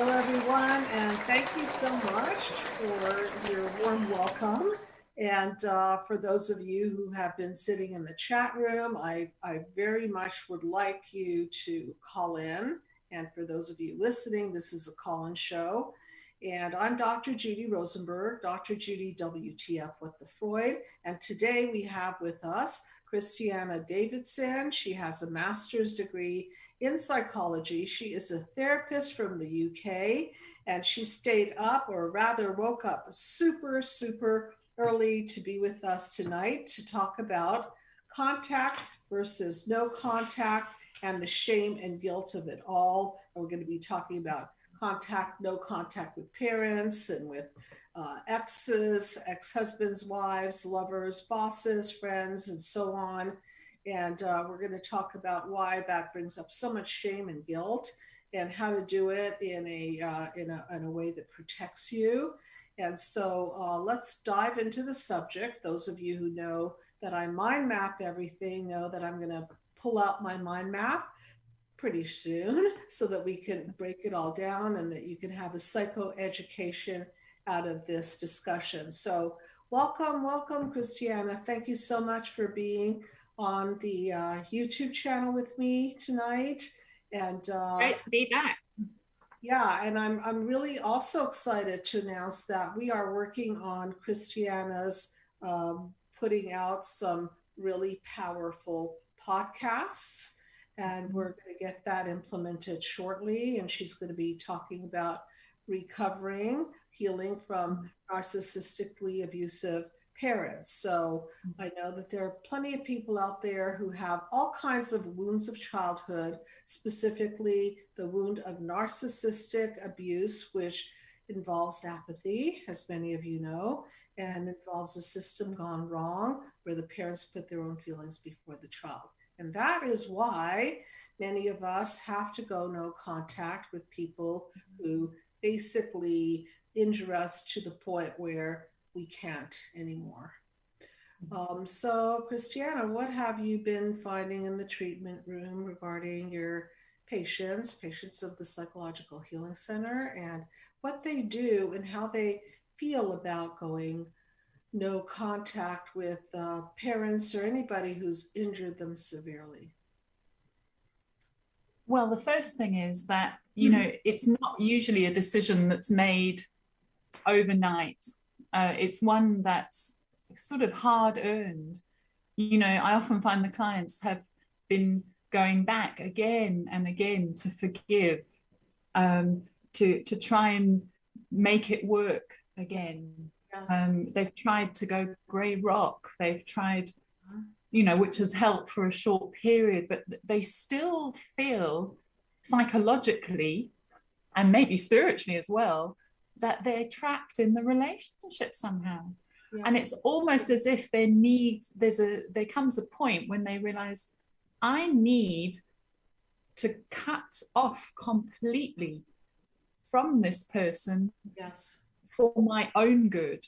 Hello, everyone, and thank you so much for your warm welcome. And for those of you who have been sitting in the chat room, I very much would like you to call in. And for those of you listening, this is a call-in show. And I'm Dr. Judy Rosenberg, Dr. Judy WTF with the Freud. And today we have with us Christiana Davidson. She has a master's degree in psychology. She is a therapist from the UK, and she stayed up, or rather woke up super early to be with us tonight to talk about contact versus no contact and the shame and guilt of it all. And we're going to be talking about contact, no contact with parents and with exes, ex-husbands, wives, lovers, bosses, friends, and so on. And we're going to talk about why that brings up so much shame and guilt, and how to do it in a way that protects you. And so let's dive into the subject. Those of you who know that I mind map everything know that I'm going to pull out my mind map pretty soon so that we can break it all down and that you can have a psychoeducation out of this discussion. So welcome, Christiana. Thank you so much for being on the YouTube channel with me tonight. And great to be back. Yeah, and I'm really also excited to announce that we are working on Christiana's putting out some really powerful podcasts, and we're going to get that implemented shortly. And she's going to be talking about recovering, healing from narcissistically abusive parents. So I know that there are plenty of people out there who have all kinds of wounds of childhood, specifically the wound of narcissistic abuse, which involves apathy, as many of you know, and involves a system gone wrong where the parents put their own feelings before the child. And that is why many of us have to go no contact with people who basically injure us to the point where we can't anymore. So Christiana, what have you been finding in the treatment room regarding your patients of the Psychological Healing Center, and what they do and how they feel about going no contact with parents or anybody who's injured them severely? Well, the first thing is that, you know, it's not usually a decision that's made overnight. It's one that's sort of hard earned. You know, I often find the clients have been going back again and again to forgive, to try and make it work again. Yes. They've tried to go grey rock. They've tried, you know, which has helped for a short period, but they still feel psychologically and maybe spiritually as well that they're trapped in the relationship somehow. Yes. And it's almost as if there comes a point when they realize, I need to cut off completely from this person. Yes. For my own good.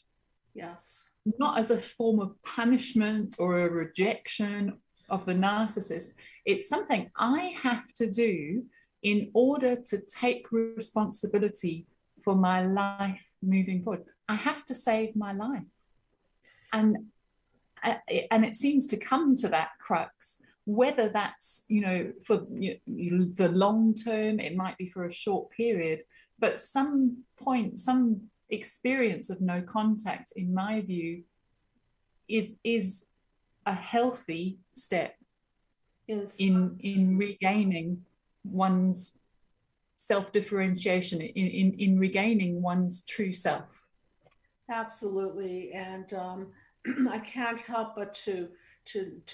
Yes. Not as a form of punishment or a rejection of the narcissist. It's something I have to do in order to take responsibility for my life moving forward. I have to save my life. And it seems to come to that crux, whether that's, you know, for the long term, it might be for a short period, but some experience of no contact, in my view, is a healthy step in regaining one's self-differentiation, in regaining one's true self. Absolutely. And I can't help but to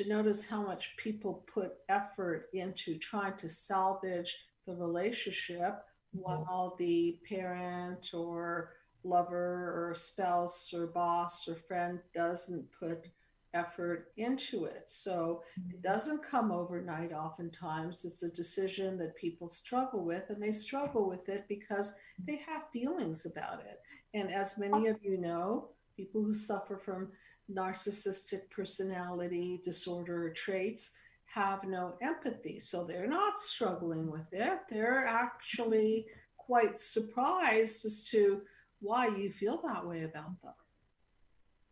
notice how much people put effort into trying to salvage the relationship while the parent or lover or spouse or boss or friend doesn't put effort into it. So it doesn't come overnight. Oftentimes it's a decision that people struggle with, and they struggle with it because they have feelings about it. And as many of you know, people who suffer from narcissistic personality disorder traits have no empathy. So they're not struggling with it. They're actually quite surprised as to why you feel that way about them.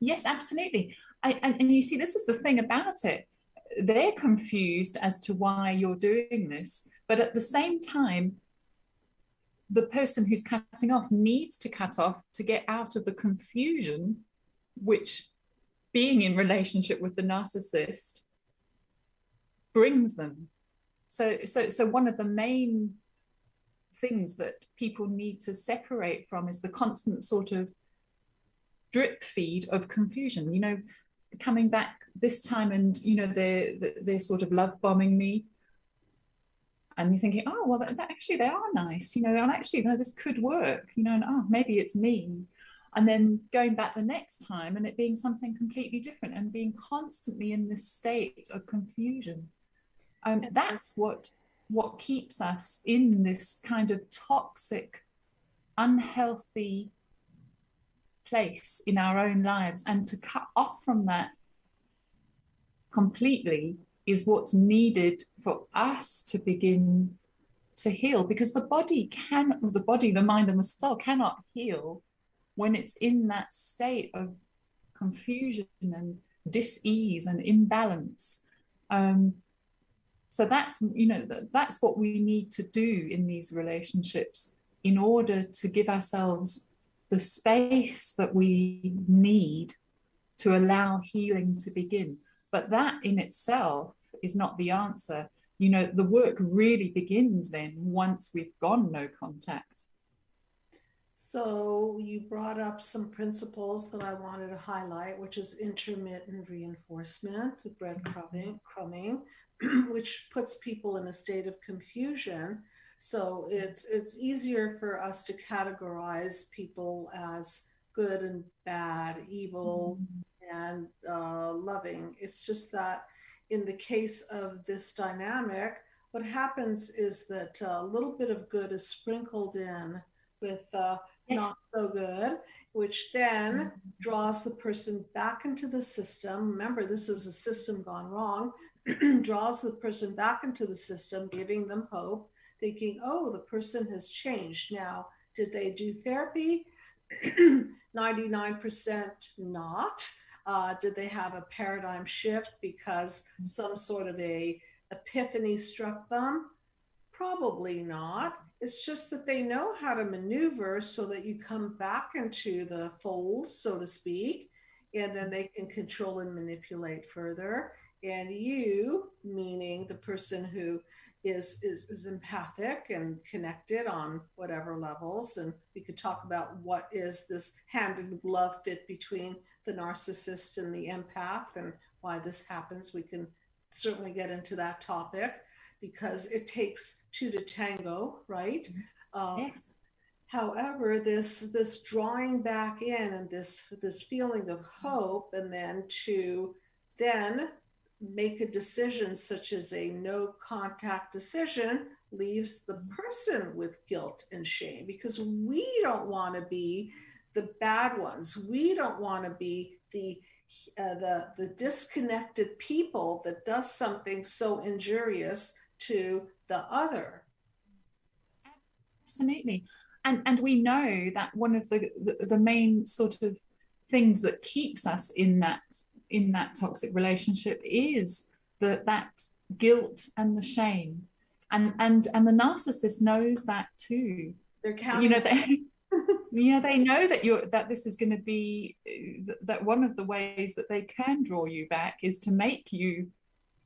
Yes, absolutely. And you see, this is the thing about it. They're confused as to why you're doing this, but at the same time, the person who's cutting off needs to cut off to get out of the confusion, which being in relationship with the narcissist brings them. So one of the main things that people need to separate from is the constant sort of drip feed of confusion. You know, coming back this time, and you know, they're sort of love bombing me, and you're thinking, oh well, that actually they are nice, you know, and actually no, this could work, you know, and oh maybe it's me, and then going back the next time and it being something completely different, and being constantly in this state of confusion. That's what keeps us in this kind of toxic, unhealthy place in our own lives. And to cut off from that completely is what's needed for us to begin to heal, because the body, the mind, and the soul cannot heal when it's in that state of confusion and dis-ease and imbalance. So that's, you know, that's what we need to do in these relationships in order to give ourselves the space that we need to allow healing to begin. But that in itself is not the answer. You know, the work really begins then once we've gone no contact. So you brought up some principles that I wanted to highlight, which is intermittent reinforcement, the breadcrumbing, which puts people in a state of confusion. So it's easier for us to categorize people as good and bad, evil and loving. It's just that in the case of this dynamic, what happens is that a little bit of good is sprinkled in with not so good, which then draws the person back into the system. Remember, this is a system gone wrong. Draws the person back into the system, giving them hope, thinking, oh, the person has changed. Now, did they do therapy? 99% not. Did they have a paradigm shift because some sort of a epiphany struck them? Probably not. It's just that they know how to maneuver so that you come back into the fold, so to speak, and then they can control and manipulate further. And you, meaning the person who is empathic and connected on whatever levels, and we could talk about what is this hand in glove fit between the narcissist and the empath and why this happens. We can certainly get into that topic, because it takes two to tango, right? Yes. However, this drawing back in and this feeling of hope, and then to then make a decision such as a no contact decision, leaves the person with guilt and shame, because we don't want to be the bad ones. We don't want to be the disconnected people that does something so injurious to the other. Absolutely. And we know that one of the main sort of things that keeps us in that toxic relationship is that guilt and the shame. And the narcissist knows that too. They're counting. They know that this is going to be, that one of the ways that they can draw you back is to make you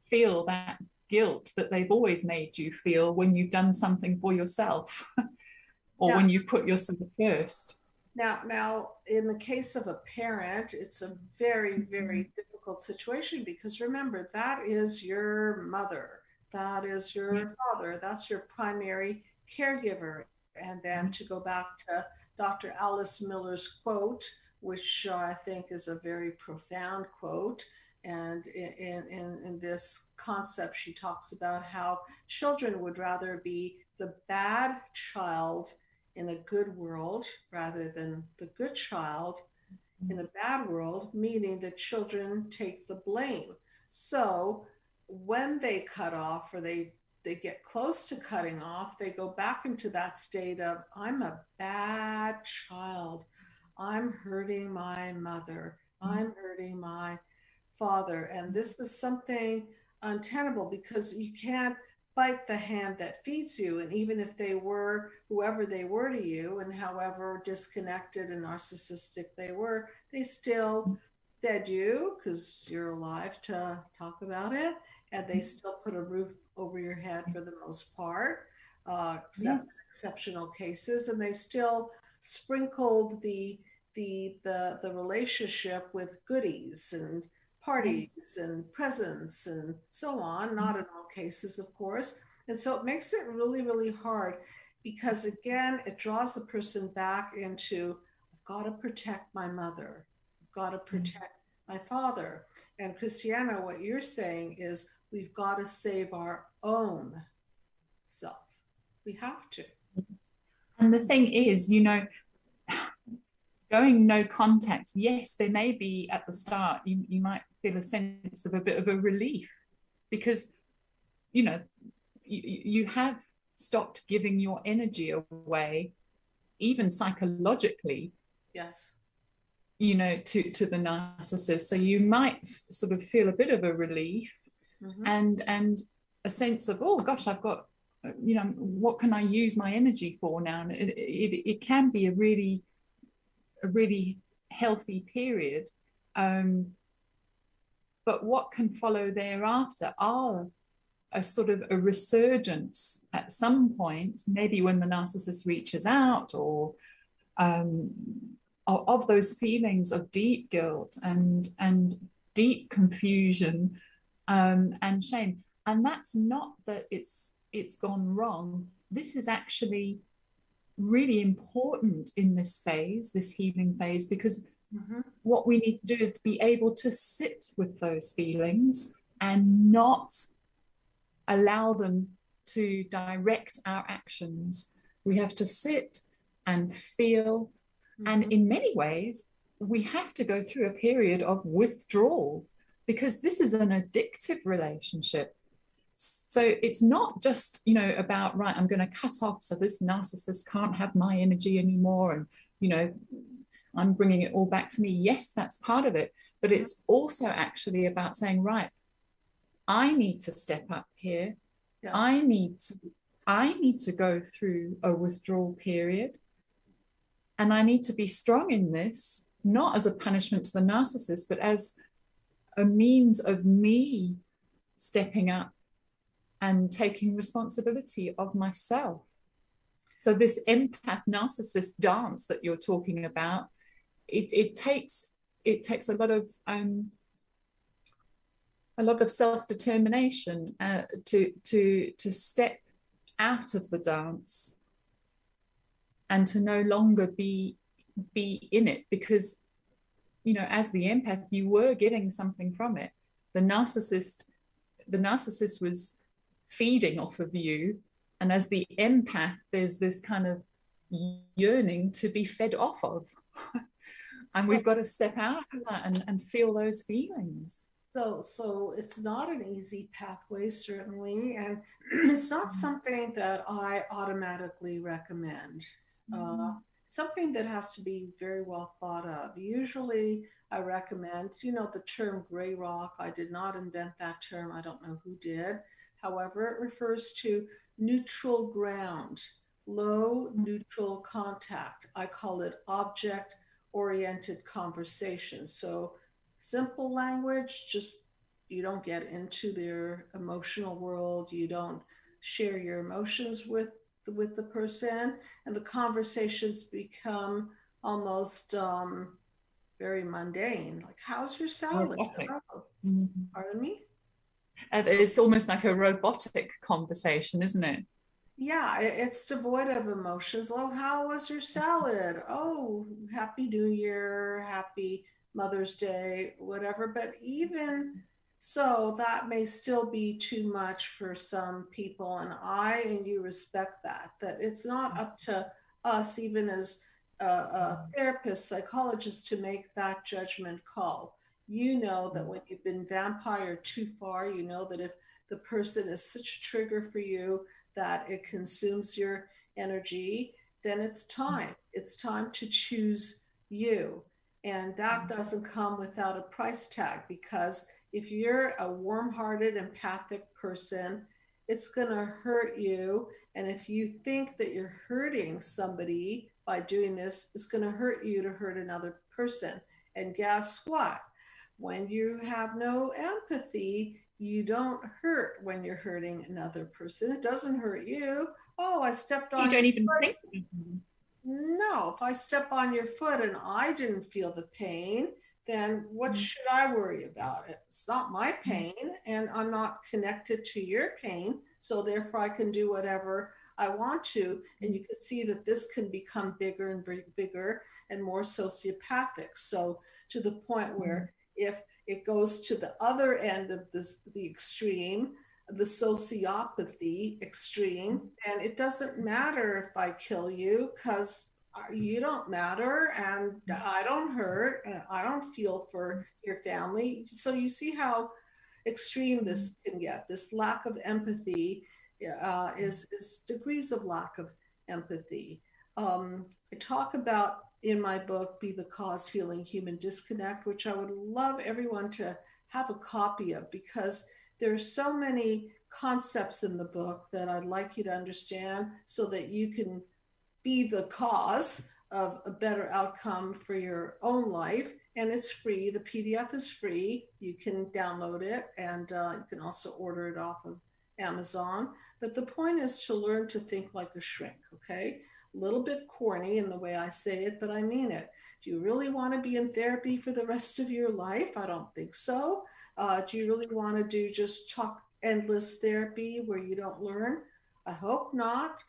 feel that guilt that they've always made you feel when you've done something for yourself or when you put yourself first. Now, in the case of a parent, it's a very, very difficult situation, because remember, that is your mother, that is your father, that's your primary caregiver. And then to go back to Dr. Alice Miller's quote, which I think is a very profound quote. And in this concept, she talks about how children would rather be the bad child in a good world rather than the good child in a bad world, meaning that children take the blame. So when they cut off or they they get close to cutting off, they go back into that state of, I'm a bad child. I'm hurting my mother. I'm hurting my father. And this is something untenable because you can't bite the hand that feeds you. And even if they were whoever they were to you and however disconnected and narcissistic they were, they still fed you because you're alive to talk about it. And they still put a roof over your head for the most part, except Yes. exceptional cases. And they still sprinkled the relationship with goodies and parties Yes. and presents and so on, not in all cases, of course. And so it makes it really, really hard because, again, it draws the person back into, I've got to protect my mother, I've got to protect my father. And Christiana, what you're saying is we've got to save our own self. We have to. And the thing is, going no contact, yes, there may be at the start, you might feel a sense of a bit of a relief because, you have stopped giving your energy away, even psychologically, Yes. to the narcissist. So you might sort of feel a bit of a relief and a sense of, oh gosh, I've got, what can I use my energy for now? And it can be a really healthy period. But what can follow thereafter are a sort of a resurgence at some point, maybe when the narcissist reaches out, or of those feelings of deep guilt and deep confusion and shame. And that's not that it's gone wrong. This is actually really important in this phase, this healing phase, because what we need to do is be able to sit with those feelings and not allow them to direct our actions. We have to sit and feel. And in many ways, we have to go through a period of withdrawal because this is an addictive relationship. So it's not just, about, right, I'm going to cut off so this narcissist can't have my energy anymore. And, I'm bringing it all back to me. Yes, that's part of it. But it's also actually about saying, right, I need to step up here. Yes. I need to go through a withdrawal period. And I need to be strong in this, not as a punishment to the narcissist, but as a means of me stepping up and taking responsibility of myself. So this empath narcissist dance that you're talking about, it takes a lot of self-determination to step out of the dance and to no longer be in it, because as the empath you were getting something from it. The narcissist was feeding off of you, and as the empath there's this kind of yearning to be fed off of. And we've got to step out of that and feel those feelings. So it's not an easy pathway, certainly, and it's not something that I automatically recommend. Something that has to be very well thought of. Usually I recommend, the term gray rock. I did not invent that term. I don't know who did. However, it refers to neutral ground, low neutral contact. I call it object-oriented conversation. So simple language, just you don't get into their emotional world. You don't share your emotions with the person, and the conversations become almost very mundane. Like, how's your salad? Pardon me? It's almost like a robotic conversation, isn't it? Yeah, it's devoid of emotions. Oh, how was your salad? Oh, happy New Year, happy Mother's Day, whatever. But even so, that may still be too much for some people. And I and you respect that it's not up to us, even as a therapist, psychologist, to make that judgment call. You know that when you've been vampire too far, you know that if the person is such a trigger for you that it consumes your energy, then it's time. It's time to choose you. And that doesn't come without a price tag, because if you're a warm hearted, empathic person, it's going to hurt you. And if you think that you're hurting somebody by doing this, it's going to hurt you to hurt another person. And guess what? When you have no empathy, you don't hurt when you're hurting another person. It doesn't hurt you. Oh, I stepped You on your don't even foot. think. No, if I step on your foot and I didn't feel the pain, then what should I worry about? It's not my pain, and I'm not connected to your pain. So therefore, I can do whatever I want to. And you can see that this can become bigger and bigger and more sociopathic. So to the point where if it goes to the other end of this, the extreme, the sociopathy extreme, and it doesn't matter if I kill you, because you don't matter and I don't hurt and I don't feel for your family. So you see how extreme this can get. This lack of empathy is degrees of lack of empathy. I talk about in my book, Be the Cause Healing Human Disconnect, which I would love everyone to have a copy of, because there are so many concepts in the book that I'd like you to understand so that you can be the cause of a better outcome for your own life. And it's free. The PDF is free. You can download it, and you can also order it off of Amazon. But the point is to learn to think like a shrink, okay? A little bit corny in the way I say it, but I mean it. Do you really want to be in therapy for the rest of your life? I don't think so. Do you really want to do just talk endless therapy where you don't learn? I hope not.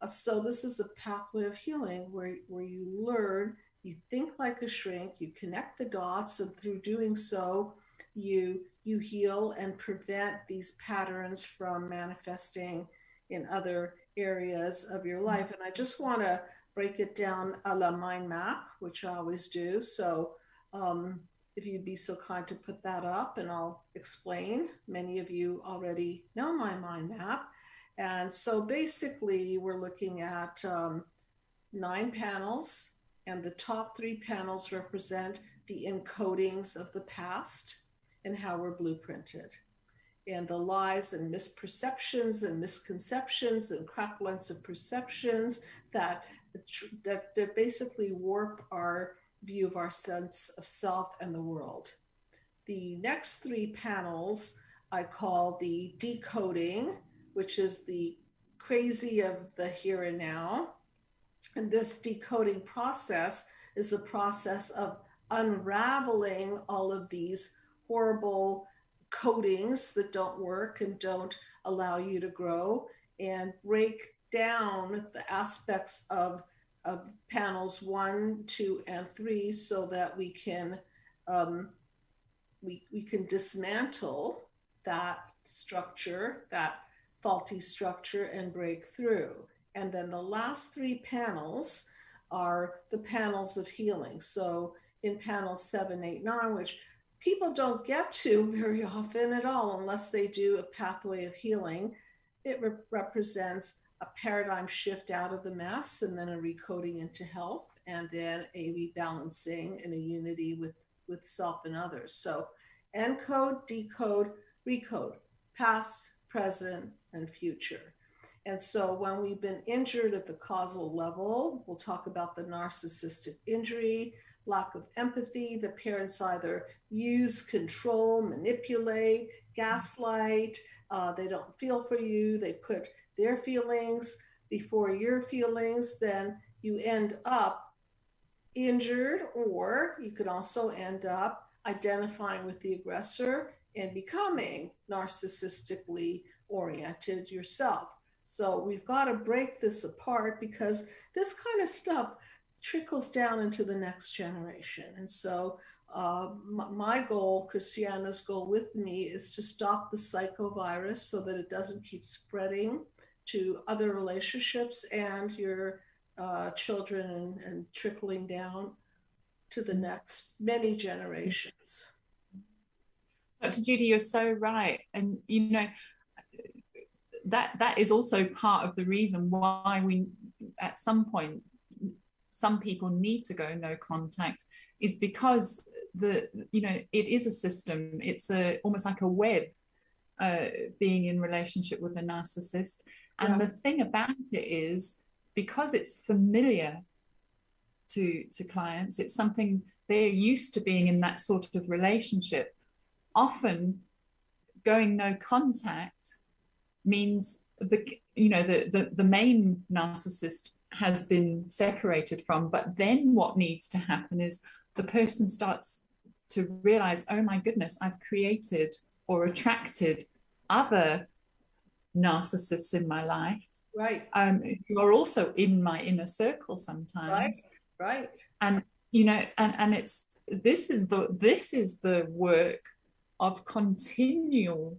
So this is a pathway of healing where you learn, you think like a shrink, you connect the dots, and through doing so, you heal and prevent these patterns from manifesting in other areas of your life. And I just want to break it down a la mind map, which I always do. So if you'd be so kind to put that up, and I'll explain. Many of you already know my mind map. And so basically, we're looking at 9 panels, and the top 3 panels represent the encodings of the past and how we're blueprinted, and the lies and misperceptions and misconceptions and cracklings of perceptions that basically warp our view of our sense of self and the world. The next 3 panels I call the decoding, which is the crazy of the here and now. And this decoding process is a process of unraveling all of these horrible codings that don't work and don't allow you to grow, and break down the aspects of panels 1, 2, and 3 so that we can we can dismantle that structure, that faulty structure, and break through. And then the last 3 panels are the panels of healing. So in panel 7, 8, 9, which people don't get to very often at all unless they do a pathway of healing, it represents a paradigm shift out of the mess, and then a recoding into health, and then a rebalancing and a unity with self and others. So encode, decode, recode, past, present, and future. And so when we've been injured at the causal level, we'll talk about the narcissistic injury, lack of empathy. The parents either use, control, manipulate, gaslight. They don't feel for you. They put their feelings before your feelings. Then you end up injured, or you could also end up identifying with the aggressor and becoming narcissistically oriented yourself. So we've got to break this apart, because this kind of stuff trickles down into the next generation. And so my goal, Christiana's goal with me, is to stop the psychovirus so that it doesn't keep spreading to other relationships and your children, and trickling down to the next many generations. Dr. Judy, you're so right. And you know, that is also part of the reason why we, at some point, some people need to go no contact, is because it is a system. It's a almost like a web, being in relationship with a narcissist. And the thing about it is, because it's familiar to clients, it's something they're used to being in that sort of relationship. Often going no contact means the main narcissist has been separated from, but then what needs to happen is the person starts to realize, oh my goodness, I've created or attracted other narcissists in my life, right, who are also in my inner circle sometimes, right, and and it's this is the work of continued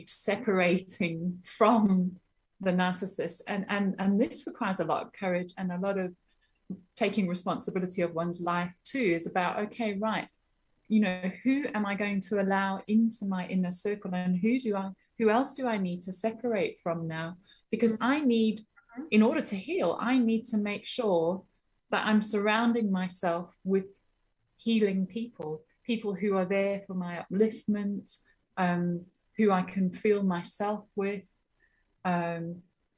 separating from the narcissist, and this requires a lot of courage and a lot of taking responsibility of one's life too. Is about, okay, right, who am I going to allow into my inner circle, and who else do I need to separate from now? Because in order to heal, I need to make sure that I'm surrounding myself with healing people who are there for my upliftment, who I can feel myself with,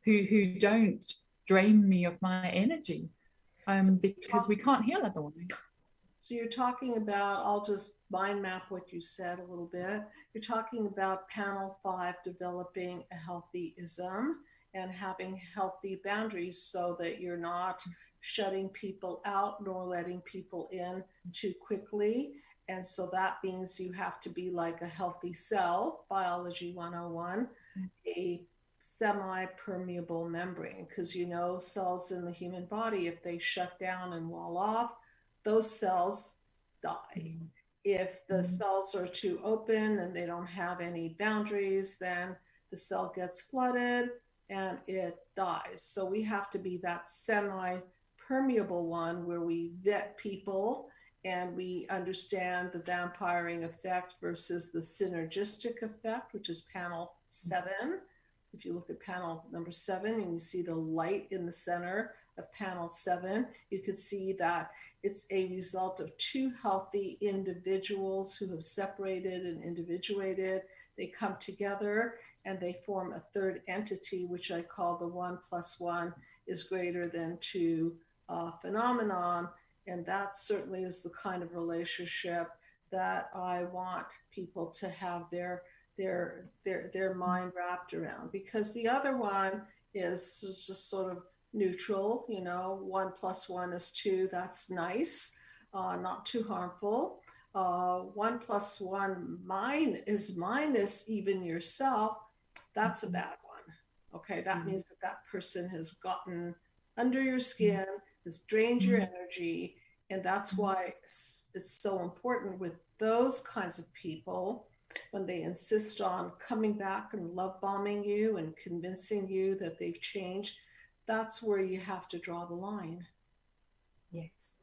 who don't drain me of my energy, because we can't heal otherwise. So you're talking about, I'll just mind map what you said a little bit. You're talking about panel 5, developing a healthy ism and having healthy boundaries so that you're not shutting people out nor letting people in too quickly. And so that means you have to be like a healthy cell, biology 101, a semi-permeable membrane, because cells in the human body, if they shut down and wall off, those cells die. If the cells are too open and they don't have any boundaries, then the cell gets flooded and it dies. So we have to be that semi-permeable one where we vet people and we understand the vampiring effect versus the synergistic effect, which is panel 7. If you look at panel number 7 and you see the light in the center of panel 7, you could see that it's a result of two healthy individuals who have separated and individuated. They come together and they form a third entity, which I call the 1 + 1 is greater than 2 phenomenon. And that certainly is the kind of relationship that I want people to have their mind wrapped around, because the other one is just sort of neutral. 1 + 1 is 2. That's nice, not too harmful. 1 + 1 is minus even yourself. That's a bad one. Okay, that means that person has gotten under your skin, has drained your energy, and that's why it's so important with those kinds of people, when they insist on coming back and love bombing you and convincing you that they've changed. That's where you have to draw the line. Yes.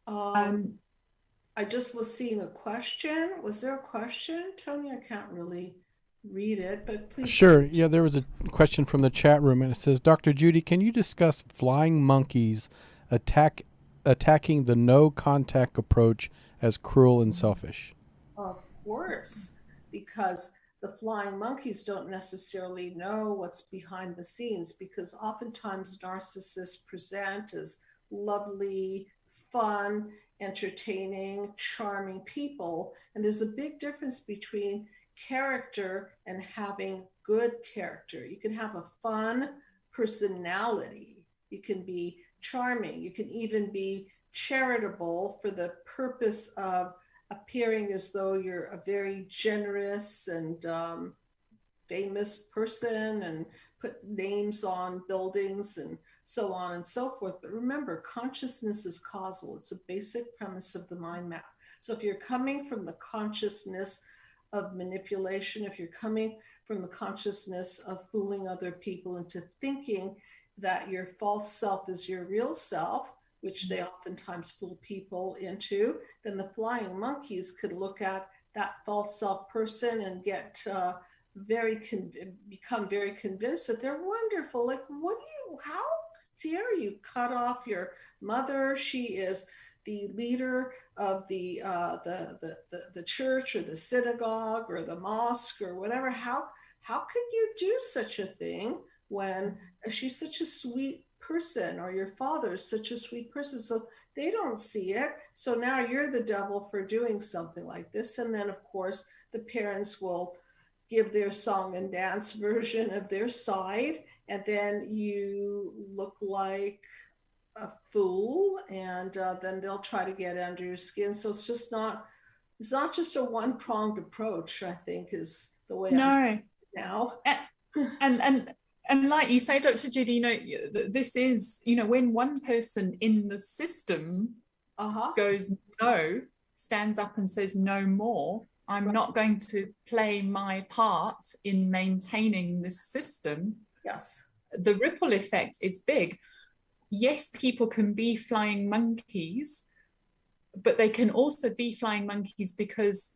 I just was seeing a question. Was there a question, Tony? I can't really read it, but please. Sure. Yeah, there was a question from the chat room, and it says, Dr. Judy, can you discuss flying monkeys attacking the no contact approach as cruel and selfish? Of course, because the flying monkeys don't necessarily know what's behind the scenes, because oftentimes narcissists present as lovely, fun, entertaining, charming people. And there's a big difference between character and having good character. You can have a fun personality. You can be charming. You can even be charitable for the purpose of appearing as though you're a very generous and famous person and put names on buildings and so on and so forth. But remember, consciousness is causal. It's a basic premise of the mind map. So if you're coming from the consciousness of manipulation, if you're coming from the consciousness of fooling other people into thinking that your false self is your real self, which they oftentimes fool people into, then the flying monkeys could look at that false self person and get become very convinced that they're wonderful. Like, how dare you cut off your mother? She is the leader of the church or the synagogue or the mosque or whatever. How could you do such a thing when she's such a sweet person, or your father is such a sweet person? So they don't see it. So now you're the devil for doing something like this. And then, of course, the parents will give their song and dance version of their side, and then you look like a fool, and then they'll try to get under your skin. So it's not just a one-pronged approach, I think, is the way I'm now. And like you say, Dr. Judy, this is, when one person in the system goes no, stands up and says no more, I'm not going to play my part in maintaining this system. Yes. The ripple effect is big. Yes, people can be flying monkeys, but they can also be flying monkeys because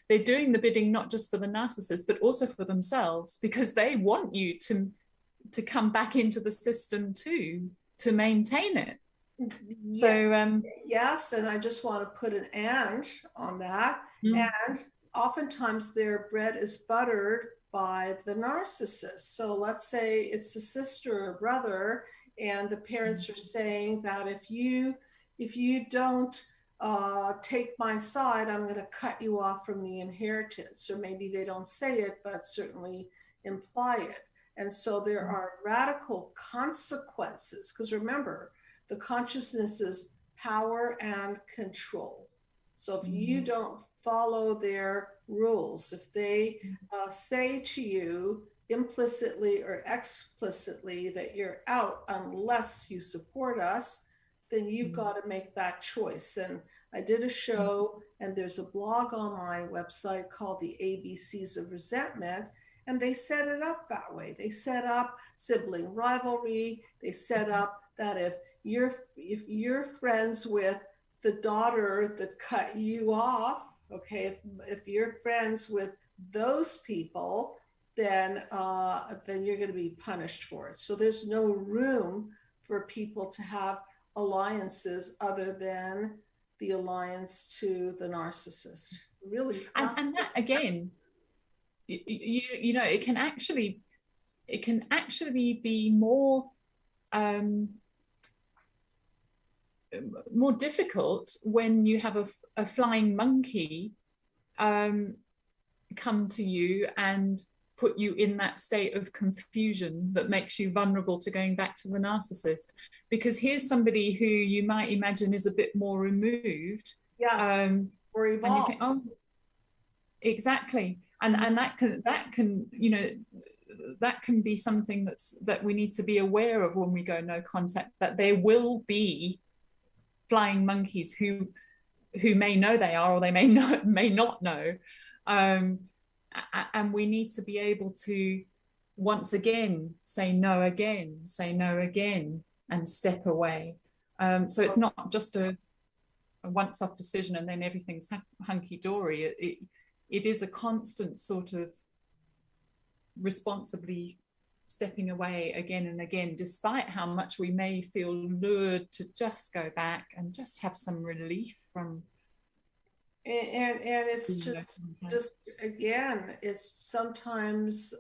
they're doing the bidding not just for the narcissist, but also for themselves, because they want you to come back into the system too, to maintain it. Yeah. So yes, and I just want to put an and on that. And oftentimes their bread is buttered by the narcissist. So let's say it's a sister or brother, and the parents are saying that if you don't take my side, I'm going to cut you off from the inheritance. Or maybe they don't say it, but certainly imply it. And so there are radical consequences, because remember, the consciousness is power and control. So if you don't follow their rules, if they say to you implicitly or explicitly that you're out unless you support us, then you've got to make that choice. And I did a show, and there's a blog on my website called The ABCs of Resentment, and they set it up that way. They set up sibling rivalry. They set up that if you're friends with the daughter that cut you off, okay, if you're friends with those people, then you're going to be punished for it. So there's no room for people to have alliances other than the alliance to the narcissist. Really, and that again, it can actually be more difficult when you have a flying monkey come to you and put you in that state of confusion that makes you vulnerable to going back to the narcissist. Because here's somebody who you might imagine is a bit more removed. Yes, or evolved. And you think, oh, exactly. And that can be something that we need to be aware of when we go no contact, that there will be flying monkeys who may know they are, or they may not know. And we need to be able to once again say no again, and step away. So it's not just a once-off decision and then everything's hunky-dory. It is a constant sort of responsibly stepping away again and again, despite how much we may feel lured to just go back and just have some relief from. And it's just again, it's sometimes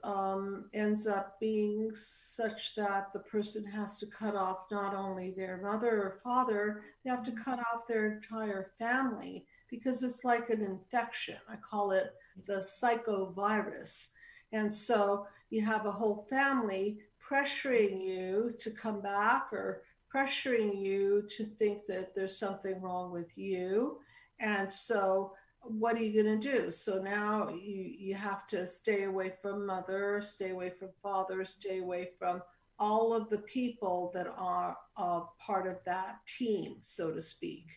ends up being such that the person has to cut off not only their mother or father, they have to cut off their entire family, because it's like an infection. I call it the psychovirus. And so you have a whole family pressuring you to come back, or pressuring you to think that there's something wrong with you. And so what are you going to do? So now you have to stay away from mother, stay away from father, stay away from all of the people that are part of that team, so to speak.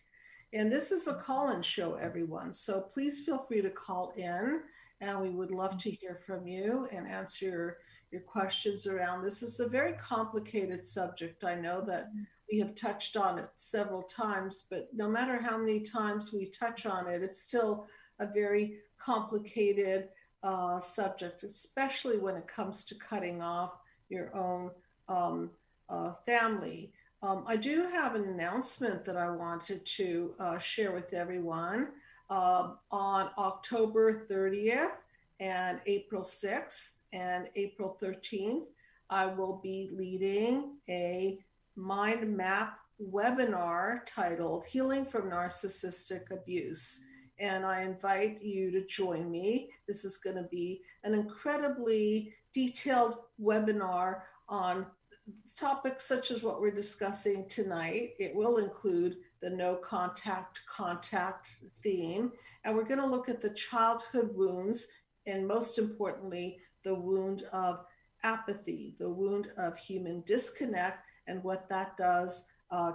And this is a call-in show, everyone. So please feel free to call in, and we would love to hear from you and answer your questions around this. Is a very complicated subject. I know that we have touched on it several times, but no matter how many times we touch on it, it's still a very complicated subject, especially when it comes to cutting off your own family. I do have an announcement that I wanted to share with everyone. On October 30th and April 6th and April 13th, I will be leading a mind map webinar titled Healing from Narcissistic Abuse. And I invite you to join me. This is going to be an incredibly detailed webinar on topics such as what we're discussing tonight. It will include the no contact theme. And we're going to look at the childhood wounds, and most importantly, the wound of apathy, the wound of human disconnect, and what that does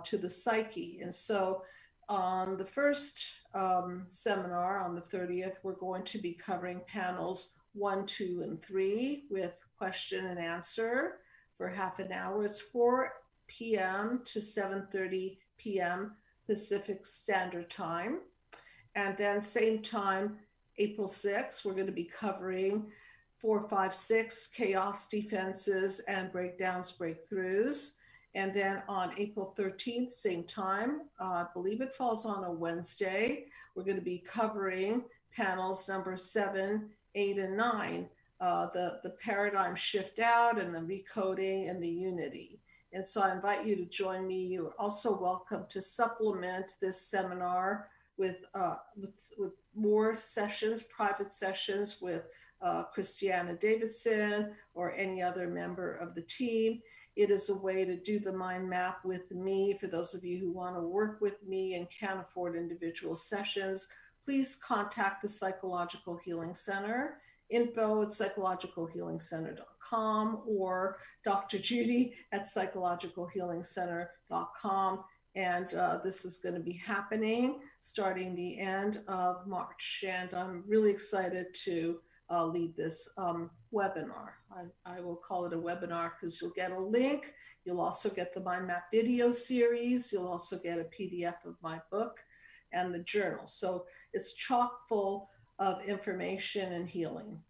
to the psyche. And so on the first seminar on the 30th, we're going to be covering panels 1, 2, and 3 with question and answer for half an hour. It's 4 p.m. to 7:30 p.m. Pacific Standard Time. And then same time, April 6th, we're going to be covering 4, 5, 6 chaos defenses and breakdowns, breakthroughs. And then on April 13th, same time, I believe it falls on a Wednesday, we're going to be covering panels number 7, 8, and 9, the paradigm shift out and the recoding and the unity. And so I invite you to join me. You're also welcome to supplement this seminar with more sessions, private sessions with Christiana Davidson or any other member of the team. It is a way to do the mind map with me. For those of you who want to work with me and can't afford individual sessions, please contact the Psychological Healing Center, info@psychologicalhealingcenter.com, or Dr. Judy at psychologicalhealingcenter.com. And this is going to be happening starting the end of March. And I'm really excited to lead this webinar. I will call it a webinar because you'll get a link. You'll also get the Mind Map video series. You'll also get a PDF of my book and the journal. So it's chock full of information and healing.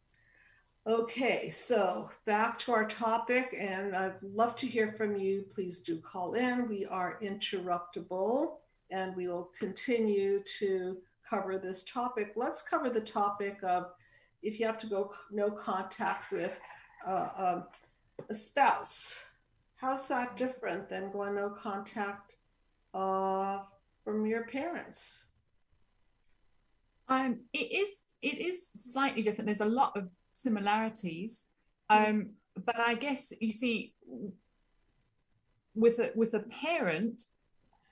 Okay, so back to our topic, and I'd love to hear from you. Please do call in. We are interruptible, and we will continue to cover this topic. Let's cover the topic of if you have to go no contact with a spouse. How's that different than going no contact from your parents? It is slightly different. There's a lot of similarities, but I guess you see, with a parent,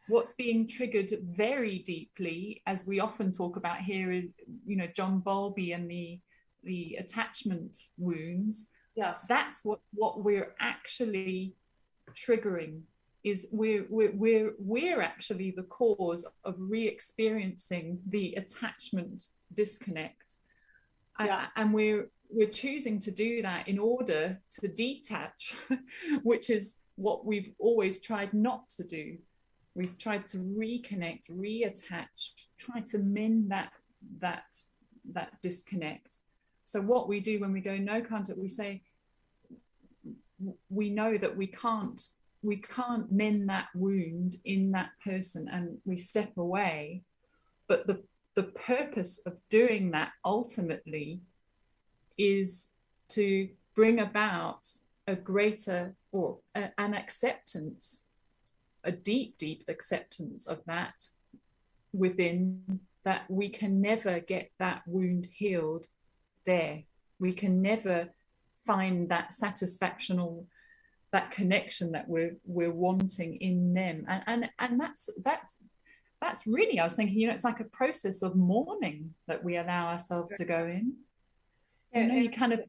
what's being triggered very deeply, as we often talk about here, is John Bowlby and the attachment wounds. Yes, that's what we're actually triggering. Is we're actually the cause of re-experiencing the attachment disconnect, and we're choosing to do that in order to detach, which is what we've always tried not to do. We've tried to reconnect, reattach, try to mend that disconnect. So what we do when we go no contact, we say, we know that we can't mend that wound in that person, and we step away. But the purpose of doing that ultimately is to bring about a greater or an acceptance, a deep acceptance of that within, that we can never get that wound healed there. We can never find that satisfaction or that connection that we're wanting in them. And that's really, I was thinking, it's like a process of mourning that we allow ourselves to go in. You kind of,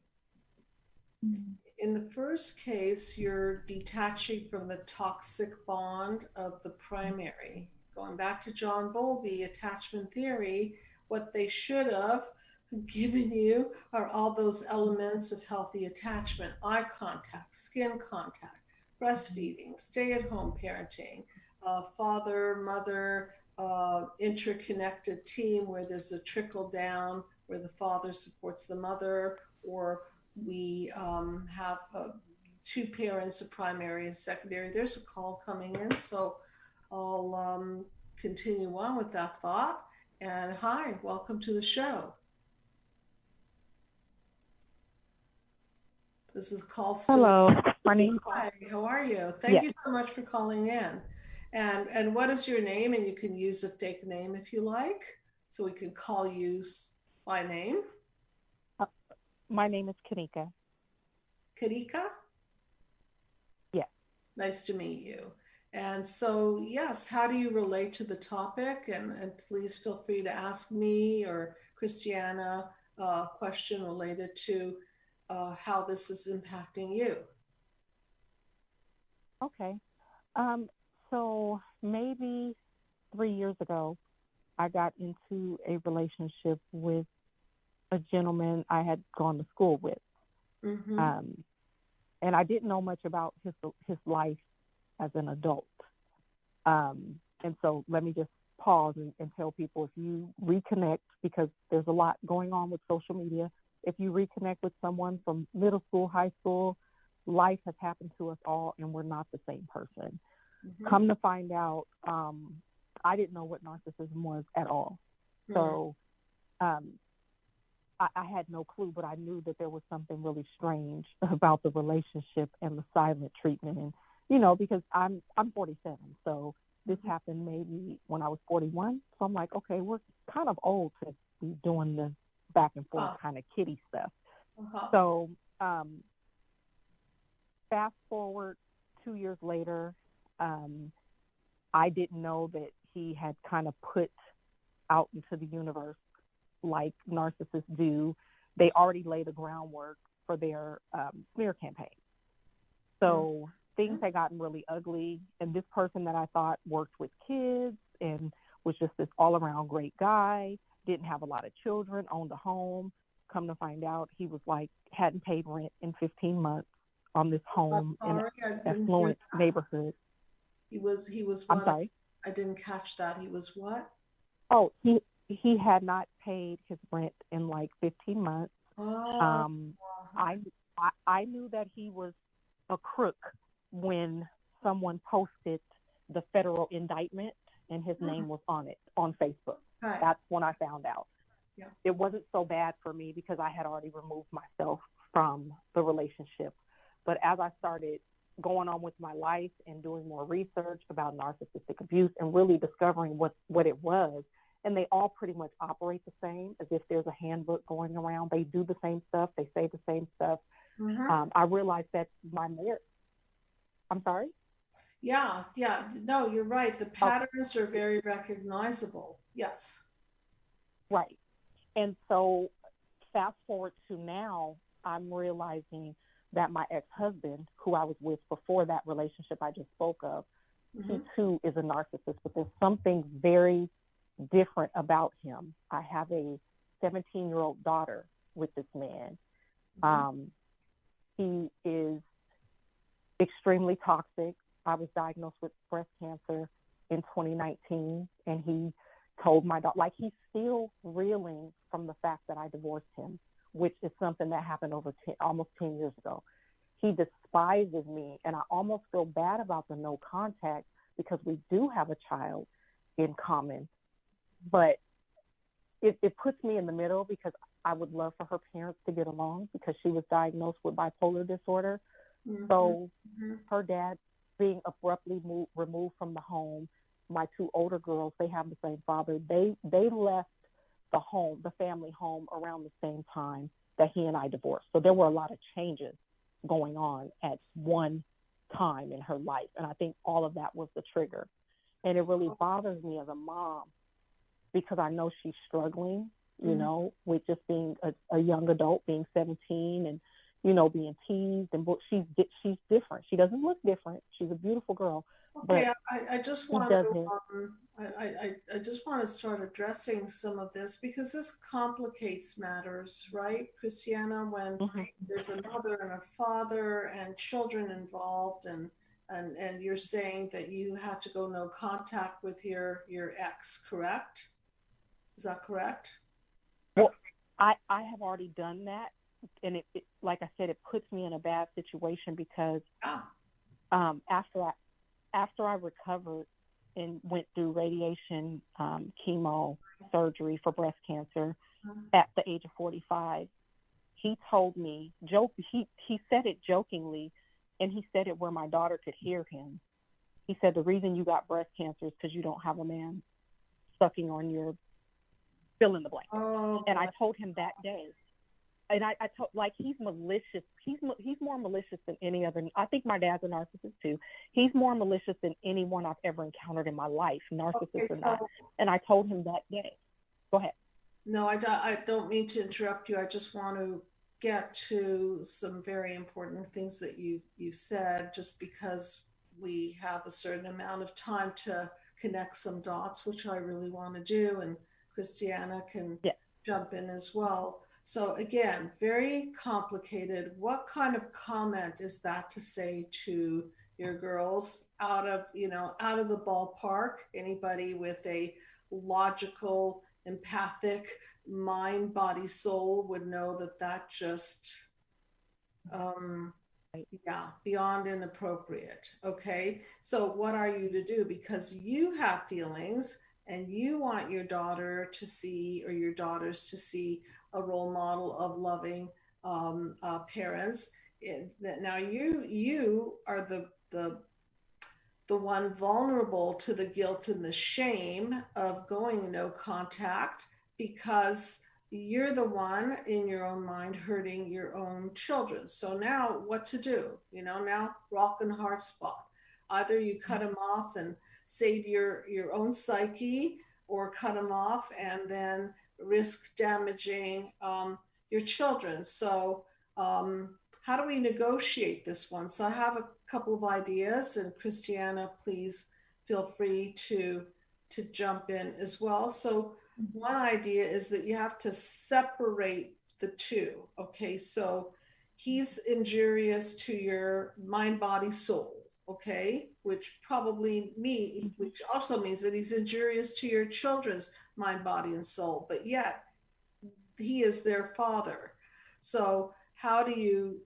in the first case, you're detaching from the toxic bond of the primary. Going back to John Bowlby, attachment theory, what they should have given you are all those elements of healthy attachment: eye contact, skin contact, breastfeeding, stay-at-home parenting, father, mother, interconnected team where there's a trickle down where the father supports the mother, or we have two parents, a primary and secondary. There's a call coming in, so I'll continue on with that thought. And hi, welcome to the show. This is call still. Hello, my name. Hi, how are you? Thank Yes. you so much for calling in. And what is your name? And you can use a fake name if you like, so we can call you by name. My name is Kanika. Karika? Yes. Nice to meet you. And so, yes, how do you relate to the topic? And please feel free to ask me or Christiana a question related to how this is impacting you. Okay. So maybe 3 years ago, I got into a relationship with a gentleman I had gone to school with. Mm-hmm. And I didn't know much about his life as an adult. And so let me just pause and tell people, if you reconnect, because there's a lot going on with social media, if you reconnect with someone from middle school, high school, life has happened to us all and we're not the same person. Mm-hmm. Come to find out, I didn't know what narcissism was at all. Mm-hmm. So I had no clue, but I knew that there was something really strange about the relationship and the silent treatment. And, you know, because I'm 47, so this happened maybe when I was 41. So I'm like, okay, we're kind of old to be doing this back and forth kind of kiddie stuff. Uh-huh. So fast forward 2 years later, I didn't know that he had kind of put out into the universe, like narcissists do. They already laid the groundwork for their smear campaign. So things had gotten really ugly. And this person that I thought worked with kids and was just this all-around great guy, didn't have a lot of children, owned a home. Come to find out, he was like, hadn't paid rent in 15 months on this home in an affluent neighborhood. He was what? I'm sorry? I didn't catch that. He was what? Oh, he had not paid his rent in like 15 months. Oh. I knew that he was a crook when someone posted the federal indictment and his name was on it on Facebook. Hi. That's when I found out. Yeah. It wasn't so bad for me because I had already removed myself from the relationship. But as I started going on with my life and doing more research about narcissistic abuse and really discovering what it was, and they all pretty much operate the same, as if there's a handbook going around. They do the same stuff. They say the same stuff. Mm-hmm. I realized that my marriage. I'm sorry? Yeah. No, you're right. The patterns are very recognizable. Yes. Right. And so fast forward to now, I'm realizing that my ex-husband, who I was with before that relationship I just spoke of, he too is a narcissist, but there's something very different about him. I have a 17-year-old daughter with this man. He is extremely toxic. I was diagnosed with breast cancer in 2019, and he told my daughter, like, he's still reeling from the fact that I divorced him, which is something that happened almost 10 years ago. He despises me, and I almost feel bad about the no contact because we do have a child in common. But it puts me in the middle because I would love for her parents to get along because she was diagnosed with bipolar disorder. Mm-hmm. So her dad being abruptly removed from the home, my two older girls, they have the same father. They left the family home around the same time that he and I divorced. So there were a lot of changes going on at one time in her life. And I think all of that was the trigger. And it really bothers me as a mom because I know she's struggling, you know, with just being a young adult, being 17 and, you know, being teased. And she's different. She doesn't look different. She's a beautiful girl. Okay, I just want to I just want to start addressing some of this because this complicates matters, right, Christiana? When there's a mother and a father and children involved, and And you're saying that you had to go no contact with your ex, correct? Is that correct? Well, I have already done that, and it like I said, it puts me in a bad situation because after I recovered and went through radiation, chemo surgery for breast cancer at the age of 45, he told me, he said it jokingly, and he said it where my daughter could hear him. He said, the reason you got breast cancer is because you don't have a man sucking on your fill in the blank. Oh, and I told him that day. And I told, like, he's malicious. He's more malicious than any other. I think my dad's a narcissist too. He's more malicious than anyone I've ever encountered in my life, narcissist or not. And I told him that day. Go ahead. No, I don't mean to interrupt you. I just want to get to some very important things that you said, just because we have a certain amount of time to connect some dots, which I really want to do, and Christiana can jump in as well. So again, very complicated. What kind of comment is that to say to your girls out of the ballpark? Anybody with a logical, empathic mind, body, soul would know that just, beyond inappropriate. Okay. So what are you to do? Because you have feelings and you want your daughter to see, or your daughters to see, a role model of loving parents. Now you are the one vulnerable to the guilt and the shame of going no contact, because you're the one in your own mind hurting your own children. So now what to do? Now rock and hard spot. Either you cut them off and save your own psyche, or cut them off and then risk damaging your children. So how do we negotiate this one? So I have a couple of ideas, and Christiana, please feel free to jump in as well. So one idea is that you have to separate the two. Okay, so he's injurious to your mind, body, soul. Okay, which also means that he's injurious to your children's mind, body, and soul, but yet he is their father. So how do you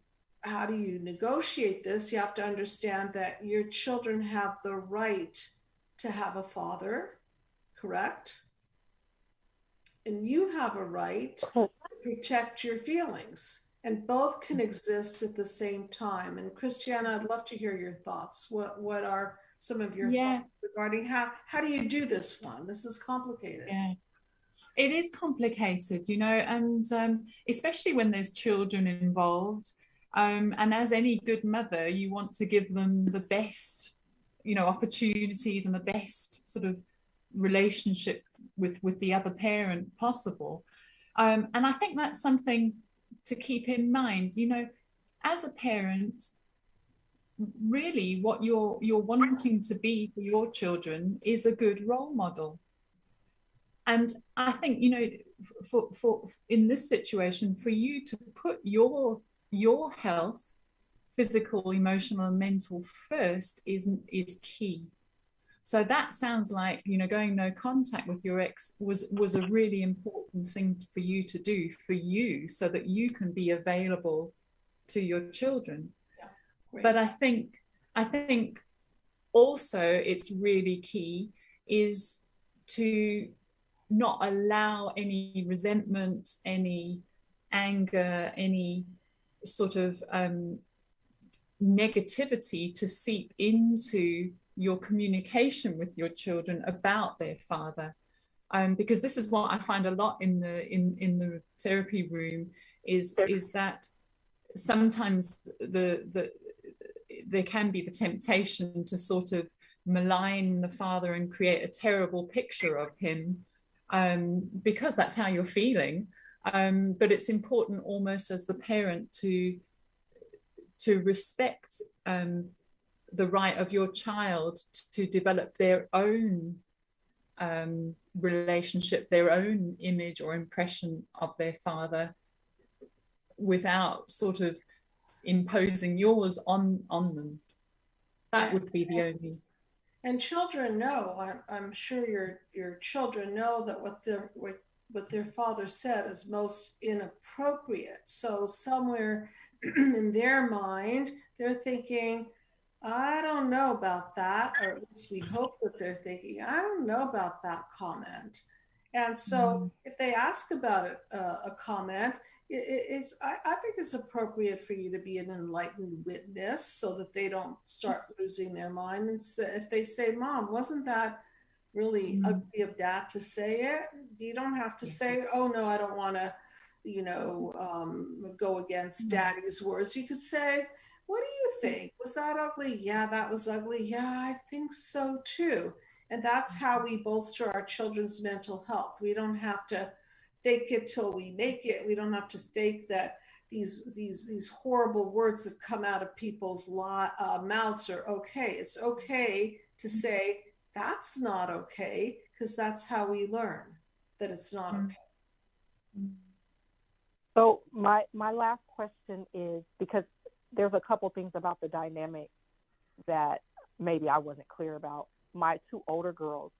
negotiate this? You have to understand that your children have the right to have a father, correct? And you have a right to protect your feelings, and both can exist at the same time. And Christiana, I'd love to hear your thoughts. What are some of your thoughts regarding how do you do this one? This is complicated. Yeah, it is complicated, and especially when there's children involved. And as any good mother, you want to give them the best, opportunities and the best sort of relationship with the other parent possible. And I think that's something to keep in mind. As a parent, really what you're wanting to be for your children is a good role model. And I think, for in this situation, for you to put your health, physical, emotional, and mental first is key. So that sounds like, going no contact with your ex was a really important thing for you to do, for you, so that you can be available to your children. Yeah, but I think also it's really key is to not allow any resentment, any anger, any sort of negativity to seep into your communication with your children about their father, because this is what I find a lot in the therapy room is that sometimes there can be the temptation to sort of malign the father and create a terrible picture of him, because that's how you're feeling. But it's important almost as the parent to respect the right of your child to develop their own relationship, their own image or impression of their father, without sort of imposing yours on them. That would be the only. And children know, I'm sure your children know that what their father said is most inappropriate. So somewhere in their mind, they're thinking, I don't know about that, or at least we hope that they're thinking, I don't know about that comment. And so if they ask about it, a comment, I think it's appropriate for you to be an enlightened witness so that they don't start losing their mind. And so if they say, Mom, wasn't that really ugly of Dad to say it? You don't have to say, oh, no, I don't want to, go against Daddy's words. You could say, what do you think? Was that ugly? Yeah, that was ugly. Yeah, I think so too. And that's how we bolster our children's mental health. We don't have to fake it till we make it. We don't have to fake that these horrible words that come out of people's mouths are okay. It's okay to say that's not okay, because that's how we learn that it's not okay. So my last question is, because there's a couple things about the dynamic that maybe I wasn't clear about. My two older girls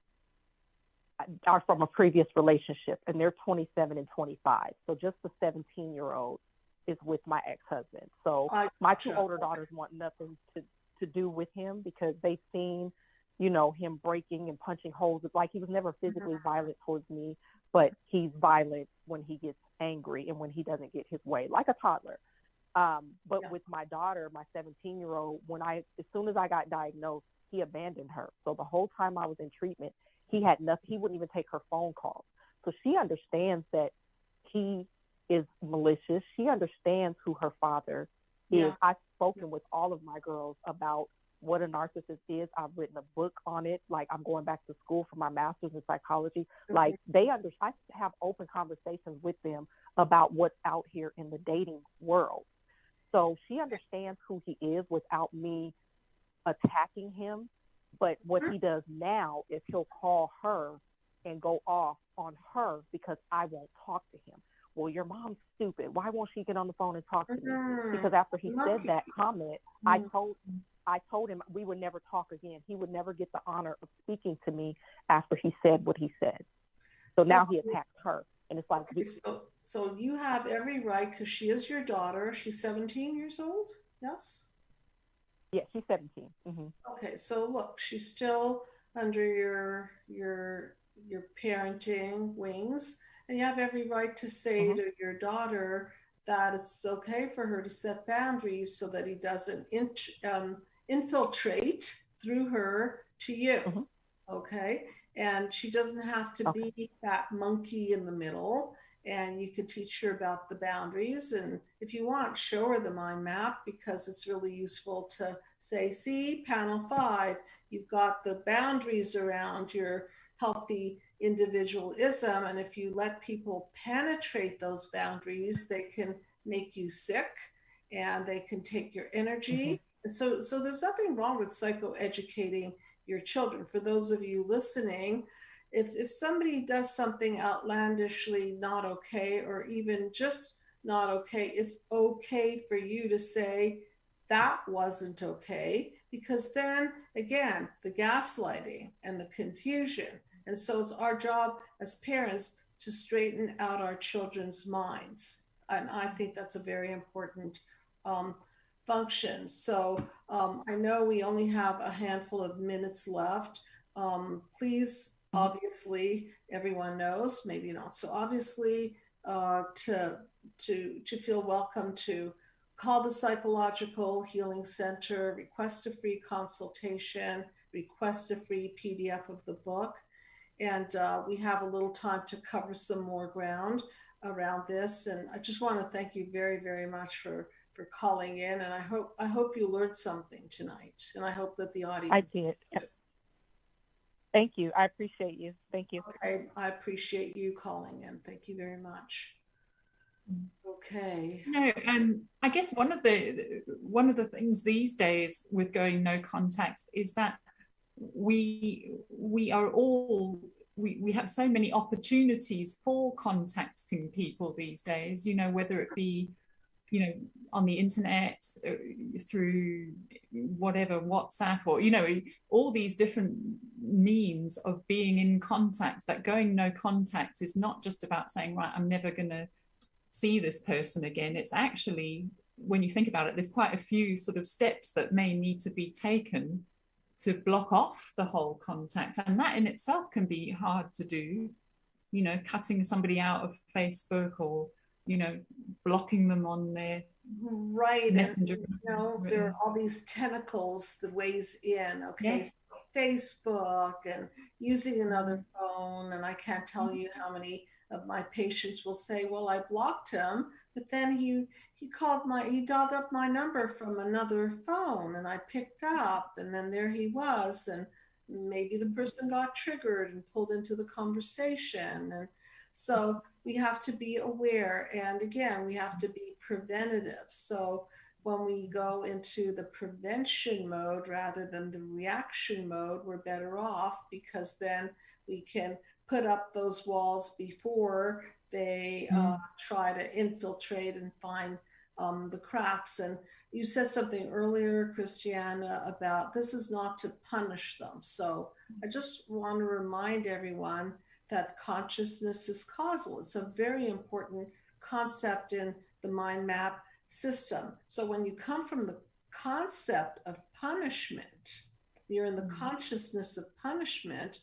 are from a previous relationship, and they're 27 and 25. So just the 17-year-old is with my ex-husband. So my two older daughters want nothing to do with him, because they've seen, him breaking and punching holes. Like, he was never physically violent towards me, but he's violent when he gets angry and when he doesn't get his way, like a toddler. But with my daughter, my 17-year-old, as soon as I got diagnosed, he abandoned her. So the whole time I was in treatment, he had nothing. He wouldn't even take her phone calls. So she understands that he is malicious. She understands who her father is. I've spoken with all of my girls about what a narcissist is. I've written a book on it. Like, I'm going back to school for my master's in psychology. Like, I have open conversations with them about what's out here in the dating world. So she understands who he is without me attacking him. But what he does now is he'll call her and go off on her because I won't talk to him. Well, your mom's stupid. Why won't she get on the phone and talk to me? Because after he said that comment, I told him we would never talk again. He would never get the honor of speaking to me after he said what he said. So now he attacked her. And it's like, so you have every right, because she is your daughter. She's 17 years old. Yes. Yeah, she's 17. Okay, so look, she's still under your parenting wings, and you have every right to say to your daughter that it's okay for her to set boundaries so that he doesn't infiltrate through her to you. Okay, and she doesn't have to be that monkey in the middle. And you could teach her about the boundaries. And if you want, show her the mind map, because it's really useful to say, see, panel 5, you've got the boundaries around your healthy individualism. And if you let people penetrate those boundaries, they can make you sick and they can take your energy. And so there's nothing wrong with psychoeducating your children. For those of you listening, if somebody does something outlandishly not okay, or even just not okay, it's okay for you to say that wasn't okay, because then again, the gaslighting and the confusion. And so it's our job as parents to straighten out our children's minds. And I think that's a very important function. So I know we only have a handful of minutes left. Please, obviously, everyone knows, maybe not so obviously, to feel welcome to call the Psychological Healing Center, request a free consultation, request a free PDF of the book. And we have a little time to cover some more ground around this. And I just want to thank you very, very much for calling in. And I hope you learned something tonight. And I hope that the audience. I did. Thank you. I appreciate you. Thank you. Okay. I appreciate you calling in. Thank you very much. Okay. No, and I guess one of the things these days with going no contact is that we have so many opportunities for contacting people these days, whether it be you know, on the internet, through whatever, WhatsApp, or, you know, all these different means of being in contact. That going no contact is not just about saying, right, I'm never going to see this person again. It's actually, when you think about it, there's quite a few sort of steps that may need to be taken to block off the whole contact. And that in itself can be hard to do, you know, cutting somebody out of Facebook, or, you know, blocking them on their right messenger. And, you know, there are all these tentacles, the ways in. Okay, Yes. so Facebook and using another phone, and I can't tell you how many of my patients will say, well, I blocked him, but then he dialed up my number from another phone, and I picked up, and then there he was, and maybe the person got triggered and pulled into the conversation. And so we have to be aware, and again, we have to be preventative. So when we go into the prevention mode rather than the reaction mode, we're better off, because then we can put up those walls before they try to infiltrate and find the cracks. And you said something earlier, Christiana, about this is not to punish them. So I just want to remind everyone that consciousness is causal. It's a very important concept in the mind map system. So when you come from the concept of punishment, you're in the consciousness of punishment,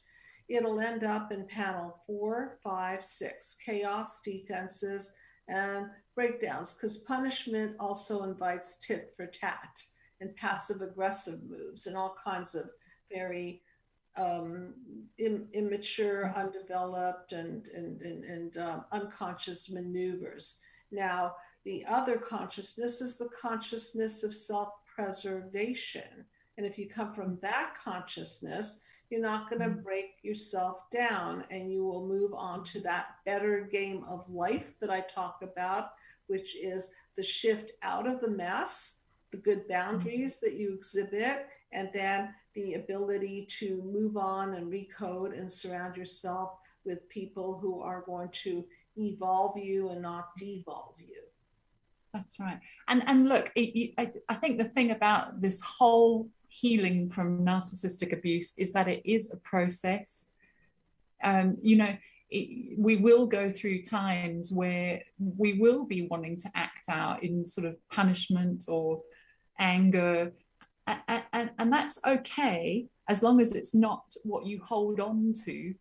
it'll end up in panel 4, 5, 6, chaos, defenses, and breakdowns, because punishment also invites tit for tat and passive aggressive moves and all kinds of very immature, undeveloped, and unconscious maneuvers. Now, the other consciousness is the consciousness of self-preservation. And if you come from that consciousness, you're not going to break yourself down, and you will move on to that better game of life that I talk about, which is the shift out of the mess, the good boundaries that you exhibit, and then the ability to move on and recode and surround yourself with people who are going to evolve you and not devolve you. That's right. And look, I think the thing about this whole healing from narcissistic abuse is that it is a process. You know, we will go through times where we will be wanting to act out in sort of punishment or anger, and that's okay, as long as it's not what you hold on to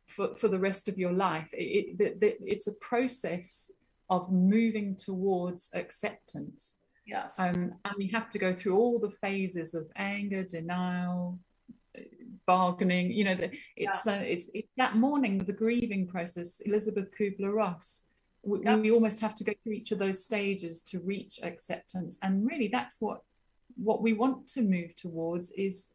for the rest of your life. It's a process of moving towards acceptance. Yes. And you have to go through all the phases of anger, denial, bargaining. You know, it's that morning, the grieving process. Elizabeth Kubler-Ross. We almost have to go through each of those stages to reach acceptance. And really, that's what we want to move towards, is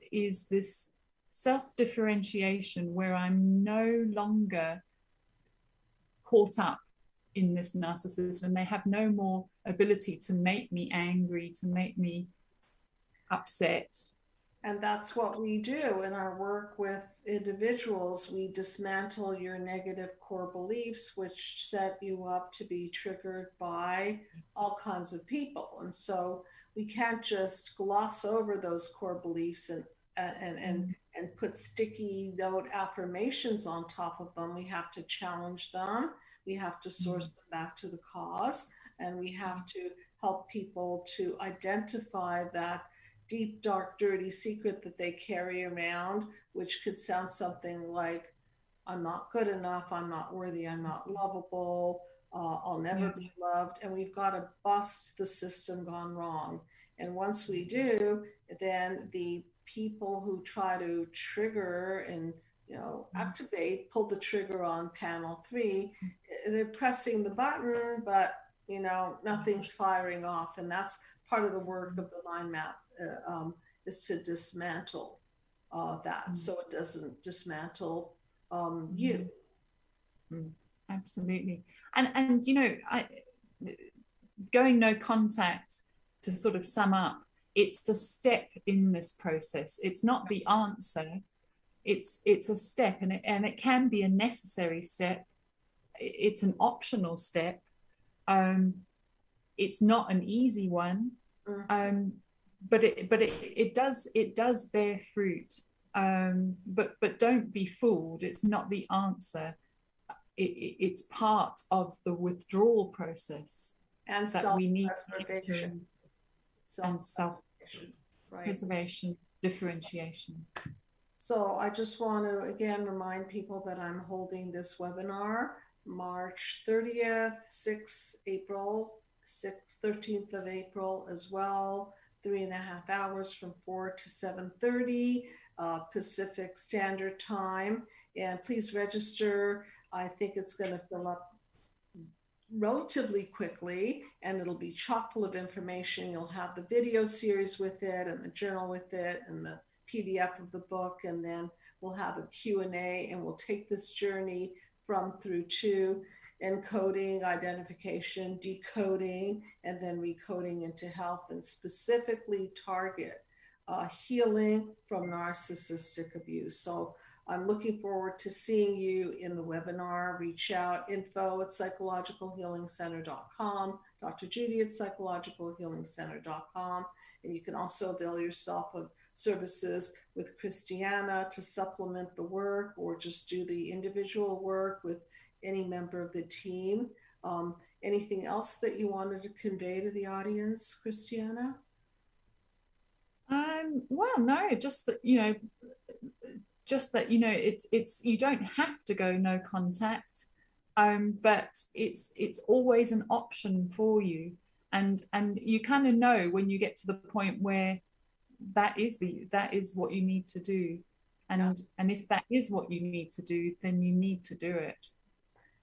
this self-differentiation, where I'm no longer caught up in this narcissist, and they have no more ability to make me angry, to make me upset. And that's what we do in our work with individuals. We dismantle your negative core beliefs, which set you up to be triggered by all kinds of people. And so we can't just gloss over those core beliefs and put sticky note affirmations on top of them. We have to challenge them. We have to source them back to the cause, and we have to help people to identify that deep, dark, dirty secret that they carry around, which could sound something like, I'm not good enough, I'm not worthy, I'm not lovable, I'll never be loved. And we've got to bust the system gone wrong. And once we do, then the people who try to trigger and activate, pull the trigger on panel 3, they're pressing the button, but nothing's firing off. And that's part of the work of the mind map, is to dismantle that, so it doesn't dismantle you. Absolutely. And going no contact, to sort of sum up, it's a step in this process. It's not the answer. It's a step, and it can be a necessary step. It's an optional step, it's not an easy one, but it does bear fruit. But don't be fooled. It's not the answer. It's part of the withdrawal process And that we need self-preservation. and self-preservation, differentiation. So I just want to again remind people that I'm holding this webinar March 30th, 6th April, 13th of April as well, 3.5 hours from 4 to 7:30 Pacific Standard Time. And please register. I think it's going to fill up relatively quickly, and it'll be chock full of information. You'll have the video series with it and the journal with it and the PDF of the book, and then we'll have a Q&A, and we'll take this journey from through to encoding, identification, decoding, and then recoding into health, and specifically target healing from narcissistic abuse. So I'm looking forward to seeing you in the webinar. Reach out, info@psychologicalhealingcenter.com, Dr. Judy at psychologicalhealingcenter.com. And you can also avail yourself of services with Christiana to supplement the work, or just do the individual work with any member of the team. Anything else that you wanted to convey to the audience, Christiana? Well, no, just that, it's you don't have to go no contact, but it's always an option for you, and you kind of know when you get to the point where that is what you need to do, and if that is what you need to do, then you need to do it.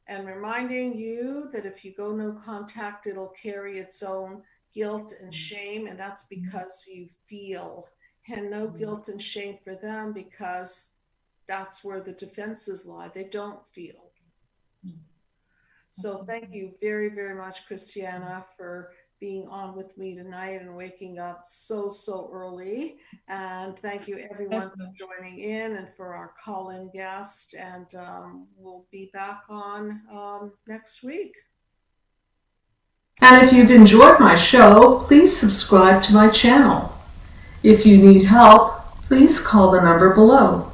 And reminding you that if you go no contact, it'll carry its own guilt and shame, and that's because you feel, and no guilt and shame for them, because that's where the defenses lie. They don't feel. So thank you very, very much, Christiana, for being on with me tonight and waking up so early. And thank you everyone for joining in, and for our call-in guest. And we'll be back on next week. And if you've enjoyed my show, please subscribe to my channel. If you need help, please call the number below.